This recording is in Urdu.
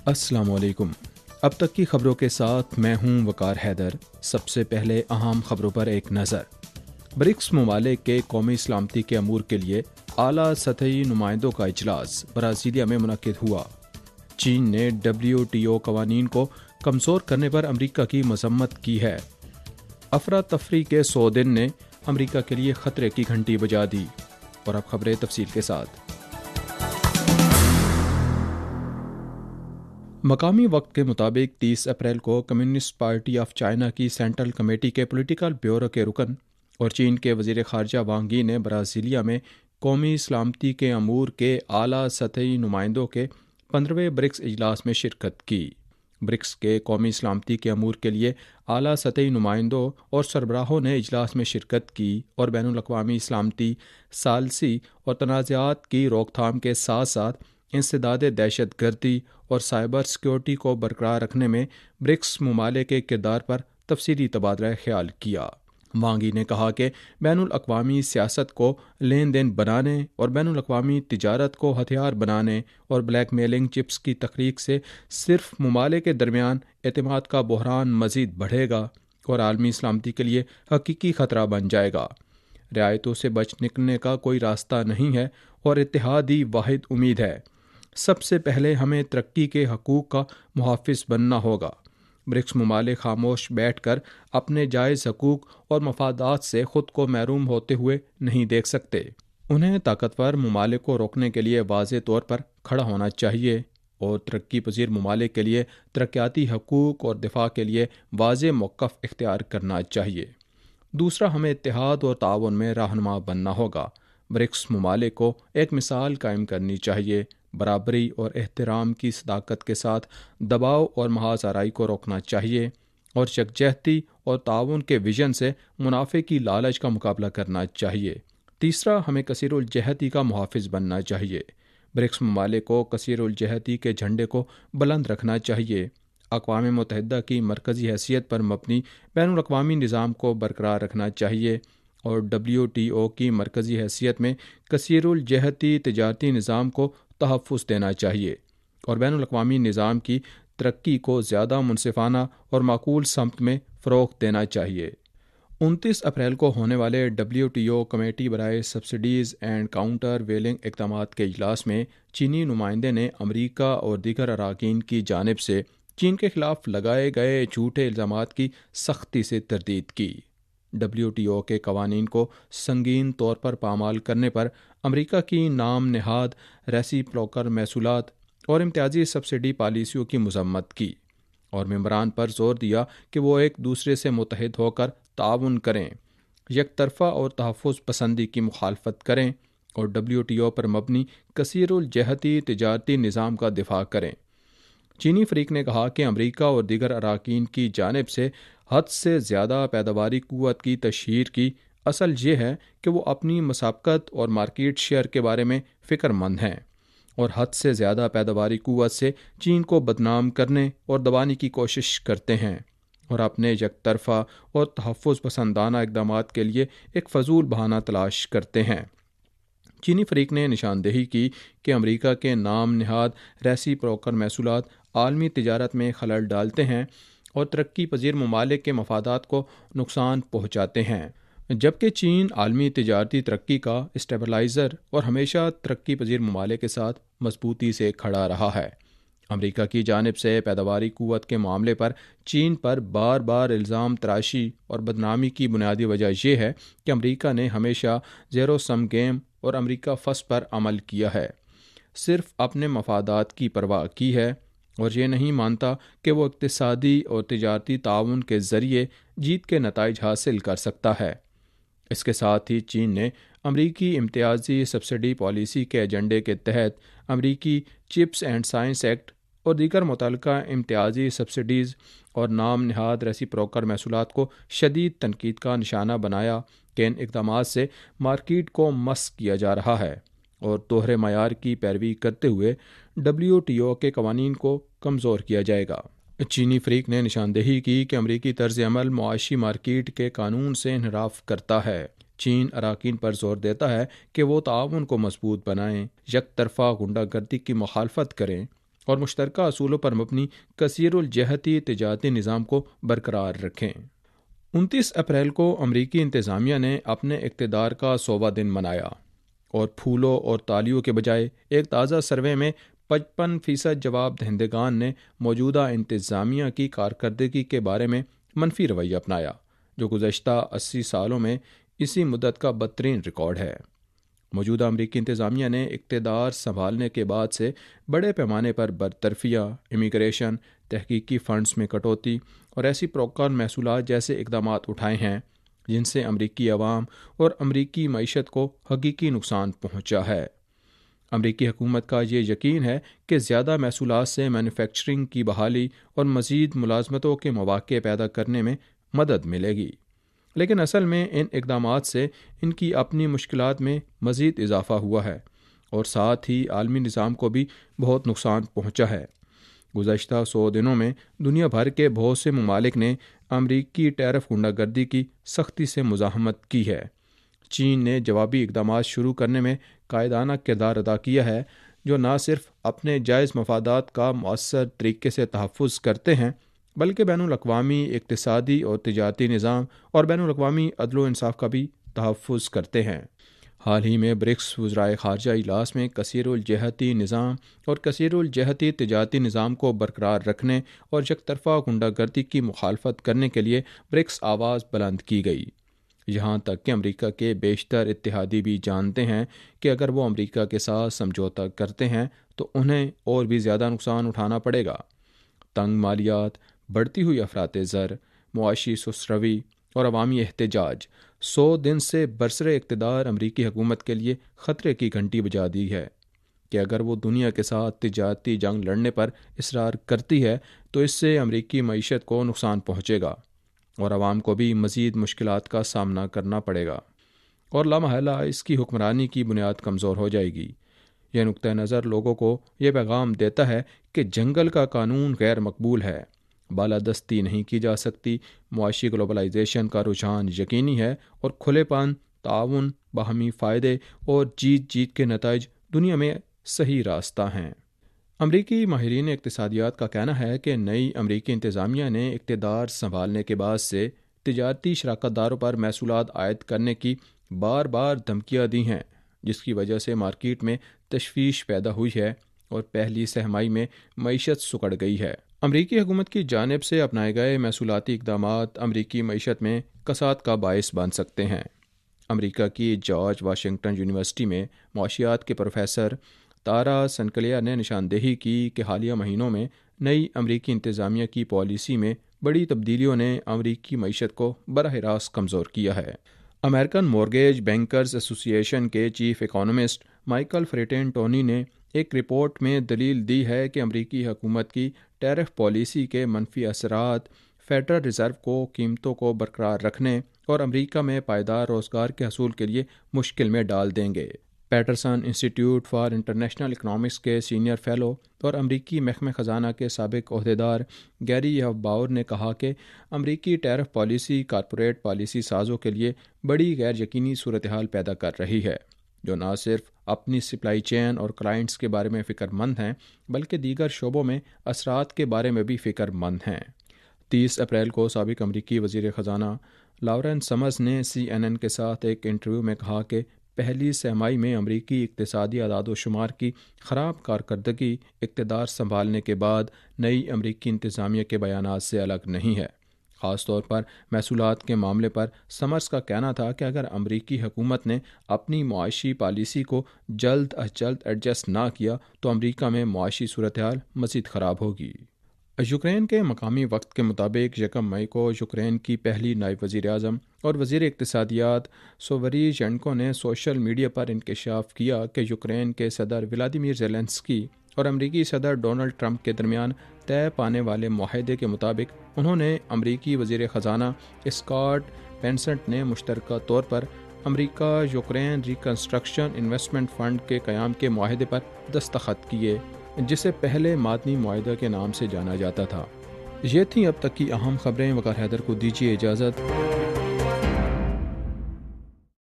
السلام علیکم۔ اب تک کی خبروں کے ساتھ میں ہوں وقار حیدر۔ سب سے پہلے اہم خبروں پر ایک نظر۔ برکس ممالک کے قومی سلامتی کے امور کے لیے اعلیٰ سطحی نمائندوں کا اجلاس برازیلیا میں منعقد ہوا۔ چین نے WTO قوانین کو کمزور کرنے پر امریکہ کی مذمت کی ہے۔ افراتفری کے 100 دن نے امریکہ کے لیے خطرے کی گھنٹی بجا دی۔ اور اب خبریں تفصیل کے ساتھ۔ مقامی وقت کے مطابق 30 اپریل کو کمیونسٹ پارٹی آف چائنا کی سینٹرل کمیٹی کے پولیٹیکل بیورو کے رکن اور چین کے وزیر خارجہ وانگ یی نے برازیلیا میں قومی سلامتی کے امور کے اعلیٰ سطحی نمائندوں کے 15ویں برکس اجلاس میں شرکت کی۔ برکس کے قومی سلامتی کے امور کے لیے اعلیٰ سطحی نمائندوں اور سربراہوں نے اجلاس میں شرکت کی اور بین الاقوامی سلامتی، ثالثی اور تنازعات کی روک تھام کے ساتھ ساتھ انسداد دہشت گردی اور سائبر سیکیورٹی کو برقرار رکھنے میں برکس ممالک کے کردار پر تفصیلی تبادلہ خیال کیا۔ وانگ یی نے کہا کہ بین الاقوامی سیاست کو لین دین بنانے اور بین الاقوامی تجارت کو ہتھیار بنانے اور بلیک میلنگ چپس کی تخلیق سے صرف ممالک کے درمیان اعتماد کا بحران مزید بڑھے گا اور عالمی سلامتی کے لیے حقیقی خطرہ بن جائے گا۔ رعایتوں سے بچ نکلنے کا کوئی راستہ نہیں ہے اور اتحاد ہی واحد امید ہے۔ سب سے پہلے ہمیں ترقی کے حقوق کا محافظ بننا ہوگا۔ برکس ممالک خاموش بیٹھ کر اپنے جائز حقوق اور مفادات سے خود کو محروم ہوتے ہوئے نہیں دیکھ سکتے۔ انہیں طاقتور ممالک کو روکنے کے لیے واضح طور پر کھڑا ہونا چاہیے اور ترقی پذیر ممالک کے لیے ترقیاتی حقوق اور دفاع کے لیے واضح موقف اختیار کرنا چاہیے۔ دوسرا، ہمیں اتحاد اور تعاون میں رہنما بننا ہوگا۔ برکس ممالک کو ایک مثال قائم کرنی چاہیے۔ برابری اور احترام کی صداقت کے ساتھ دباؤ اور محاذ آرائی کو روکنا چاہیے اور یکجہتی اور تعاون کے ویژن سے منافع کی لالچ کا مقابلہ کرنا چاہیے۔ تیسرا، ہمیں کثیر الجہتی کا محافظ بننا چاہیے۔ برکس ممالک کو کثیر الجہتی کے جھنڈے کو بلند رکھنا چاہیے۔ اقوام متحدہ کی مرکزی حیثیت پر مبنی بین الاقوامی نظام کو برقرار رکھنا چاہیے اور WTO کی مرکزی حیثیت میں کثیر الجہتی تجارتی نظام کو تحفظ دینا چاہیے اور بین الاقوامی نظام کی ترقی کو زیادہ منصفانہ اور معقول سمت میں فروغ دینا چاہیے۔ 29 اپریل کو ہونے والے WTO کمیٹی برائے سبسڈیز اینڈ کاؤنٹر ویلنگ اقدامات کے اجلاس میں چینی نمائندے نے امریکہ اور دیگر اراکین کی جانب سے چین کے خلاف لگائے گئے جھوٹے الزامات کی سختی سے تردید کی۔ WTO کے قوانین کو سنگین طور پر پامال کرنے پر امریکہ کی نام نہاد ریسیپروکل محصولات اور امتیازی سبسڈی پالیسیوں کی مذمت کی اور ممبران پر زور دیا کہ وہ ایک دوسرے سے متحد ہو کر تعاون کریں، یک طرفہ اور تحفظ پسندی کی مخالفت کریں اور WTO پر مبنی کثیر الجہتی تجارتی نظام کا دفاع کریں۔ چینی فریق نے کہا کہ امریکہ اور دیگر اراکین کی جانب سے حد سے زیادہ پیداواری قوت کی تشہیر کی اصل یہ ہے کہ وہ اپنی مسابقت اور مارکیٹ شیئر کے بارے میں فکر مند ہیں اور حد سے زیادہ پیداواری قوت سے چین کو بدنام کرنے اور دبانے کی کوشش کرتے ہیں اور اپنے یک طرفہ اور تحفظ پسندانہ اقدامات کے لیے ایک فضول بہانہ تلاش کرتے ہیں۔ چینی فریق نے نشاندہی کی کہ امریکہ کے نام نہاد ریسیپروکل محصولات عالمی تجارت میں خلل ڈالتے ہیں اور ترقی پذیر ممالک کے مفادات کو نقصان پہنچاتے ہیں، جبکہ چین عالمی تجارتی ترقی کا اسٹیبلائزر اور ہمیشہ ترقی پذیر ممالک کے ساتھ مضبوطی سے کھڑا رہا ہے۔ امریکہ کی جانب سے پیداواری قوت کے معاملے پر چین پر بار بار الزام تراشی اور بدنامی کی بنیادی وجہ یہ ہے کہ امریکہ نے ہمیشہ زیرو سم گیم اور امریکہ فرسٹ پر عمل کیا ہے، صرف اپنے مفادات کی پرواہ کی ہے اور یہ نہیں مانتا کہ وہ اقتصادی اور تجارتی تعاون کے ذریعے جیت کے نتائج حاصل کر سکتا ہے۔ اس کے ساتھ ہی چین نے امریکی امتیازی سبسڈی پالیسی کے ایجنڈے کے تحت امریکی چپس اینڈ سائنس ایکٹ اور دیگر متعلقہ امتیازی سبسڈیز اور نام نہاد ریسیپروکل محصولات کو شدید تنقید کا نشانہ بنایا کہ ان اقدامات سے مارکیٹ کو مس کیا جا رہا ہے اور دوہرے معیار کی پیروی کرتے ہوئے WTO کے قوانین کو کمزور کیا جائے گا۔ چینی فریق نے نشاندہی کی کہ امریکی طرز عمل معاشی مارکیٹ کے قانون سے انحراف کرتا ہے۔ چین اراکین پر زور دیتا ہے کہ وہ تعاون کو مضبوط بنائیں، یک طرفہ غنڈہ گردی کی مخالفت کریں اور مشترکہ اصولوں پر مبنی کثیر الجہتی تجارتی نظام کو برقرار رکھیں۔ 29 اپریل کو امریکی انتظامیہ نے اپنے اقتدار کا 100واں دن منایا اور پھولوں اور تالیوں کے بجائے ایک تازہ سروے میں 55% جواب دہندگان نے موجودہ انتظامیہ کی کارکردگی کے بارے میں منفی رویہ اپنایا، جو گزشتہ 80 سالوں میں اسی مدت کا بدترین ریکارڈ ہے۔ موجودہ امریکی انتظامیہ نے اقتدار سنبھالنے کے بعد سے بڑے پیمانے پر برطرفیہ، امیگریشن، تحقیقی فنڈز میں کٹوتی اور ایسی پروکان محصولات جیسے اقدامات اٹھائے ہیں جن سے امریکی عوام اور امریکی معیشت کو حقیقی نقصان پہنچا ہے۔ امریکی حکومت کا یہ یقین ہے کہ زیادہ محصولات سے مینوفیکچرنگ کی بحالی اور مزید ملازمتوں کے مواقع پیدا کرنے میں مدد ملے گی، لیکن اصل میں ان اقدامات سے ان کی اپنی مشکلات میں مزید اضافہ ہوا ہے اور ساتھ ہی عالمی نظام کو بھی بہت نقصان پہنچا ہے۔ گزشتہ 100 دنوں میں دنیا بھر کے بہت سے ممالک نے امریکی ٹیرف غنڈہ گردی کی سختی سے مزاحمت کی ہے۔ چین نے جوابی اقدامات شروع کرنے میں قائدانہ کردار ادا کیا ہے، جو نہ صرف اپنے جائز مفادات کا مؤثر طریقے سے تحفظ کرتے ہیں بلکہ بین الاقوامی اقتصادی اور تجارتی نظام اور بین الاقوامی عدل و انصاف کا بھی تحفظ کرتے ہیں۔ حال ہی میں برکس وزرائے خارجہ اجلاس میں کثیر الجہتی نظام اور کثیر الجہتی تجارتی نظام کو برقرار رکھنے اور یک طرفہ غنڈہ گردی کی مخالفت کرنے کے لیے برکس آواز بلند کی گئی، یہاں تک کہ امریکہ کے بیشتر اتحادی بھی جانتے ہیں کہ اگر وہ امریکہ کے ساتھ سمجھوتا کرتے ہیں تو انہیں اور بھی زیادہ نقصان اٹھانا پڑے گا۔ تنگ مالیات، بڑھتی ہوئی افراط زر، معاشی سست روی اور عوامی احتجاج 100 دن سے برسر اقتدار امریکی حکومت کے لیے خطرے کی گھنٹی بجا دی ہے کہ اگر وہ دنیا کے ساتھ تجارتی جنگ لڑنے پر اصرار کرتی ہے تو اس سے امریکی معیشت کو نقصان پہنچے گا اور عوام کو بھی مزید مشکلات کا سامنا کرنا پڑے گا اور لامحالہ اس کی حکمرانی کی بنیاد کمزور ہو جائے گی۔ یہ نقطہ نظر لوگوں کو یہ پیغام دیتا ہے کہ جنگل کا قانون غیر مقبول ہے، بالادستی نہیں کی جا سکتی، معاشی گلوبلائزیشن کا رجحان یقینی ہے اور کھلے پن، تعاون، باہمی فائدے اور جیت جیت کے نتائج دنیا میں صحیح راستہ ہیں۔ امریکی ماہرین اقتصادیات کا کہنا ہے کہ نئی امریکی انتظامیہ نے اقتدار سنبھالنے کے بعد سے تجارتی شراکت داروں پر محصولات عائد کرنے کی بار بار دھمکیاں دی ہیں، جس کی وجہ سے مارکیٹ میں تشویش پیدا ہوئی ہے اور پہلی سہمائی میں معیشت سکڑ گئی ہے۔ امریکی حکومت کی جانب سے اپنائے گئے محصولاتی اقدامات امریکی معیشت میں کساد کا باعث بن سکتے ہیں۔ امریکہ کی جارج واشنگٹن یونیورسٹی میں معاشیات کے پروفیسر تارا سنکلیا نے نشاندہی کی کہ حالیہ مہینوں میں نئی امریکی انتظامیہ کی پالیسی میں بڑی تبدیلیوں نے امریکی معیشت کو براہ راست کمزور کیا ہے۔ امریکن مورگیج بینکرز ایسوسی ایشن کے چیف اکانومسٹ مائیکل فریٹین ٹونی نے ایک رپورٹ میں دلیل دی ہے کہ امریکی حکومت کی ٹیرف پالیسی کے منفی اثرات فیڈرل ریزرو کو قیمتوں کو برقرار رکھنے اور امریکہ میں پائیدار روزگار کے حصول کے لیے مشکل میں ڈال دیں گے۔ Peterson Institute for International Economics کے سینئر فیلو اور امریکی محکمہ خزانہ کے سابق عہدیدار گیری ایف باور نے کہا کہ امریکی ٹیرف پالیسی کارپوریٹ پالیسی سازوں کے لیے بڑی غیر یقینی صورتحال پیدا کر رہی ہے، جو نہ صرف اپنی سپلائی چین اور کلائنٹس کے بارے میں فکر مند ہیں بلکہ دیگر شعبوں میں اثرات کے بارے میں بھی فکر مند ہیں۔ 30 اپریل کو سابق امریکی وزیر خزانہ لارنس سمرز نے CNN کے ساتھ ایک انٹرویو میں کہا کہ پہلی سہمائی میں امریکی اقتصادی اعداد و شمار کی خراب کارکردگی اقتدار سنبھالنے کے بعد نئی امریکی انتظامیہ کے بیانات سے الگ نہیں ہے۔ خاص طور پر محصولات کے معاملے پر سمرز کا کہنا تھا کہ اگر امریکی حکومت نے اپنی معاشی پالیسی کو جلد از جلد ایڈجسٹ نہ کیا تو امریکہ میں معاشی صورتحال مزید خراب ہوگی۔ یوکرین کے مقامی وقت کے مطابق 1 مئی کو یوکرین کی پہلی نائب وزیر اعظم اور وزیر اقتصادیات سووری ژینکو نے سوشل میڈیا پر انکشاف کیا کہ یوکرین کے صدر ولادیمیر زیلنسکی اور امریکی صدر ڈونلڈ ٹرمپ کے درمیان طے پانے والے معاہدے کے مطابق انہوں نے امریکی وزیر خزانہ اسکاٹ بینسنٹ نے مشترکہ طور پر امریکہ یوکرین ریکنسٹرکشن انویسٹمنٹ فنڈ کے قیام کے معاہدے پر دستخط کیے، جسے پہلے معدنی معاہدہ کے نام سے جانا جاتا تھا۔ یہ تھیں اب تک کی اہم خبریں۔ وقار حیدر کو دیجیے اجازت۔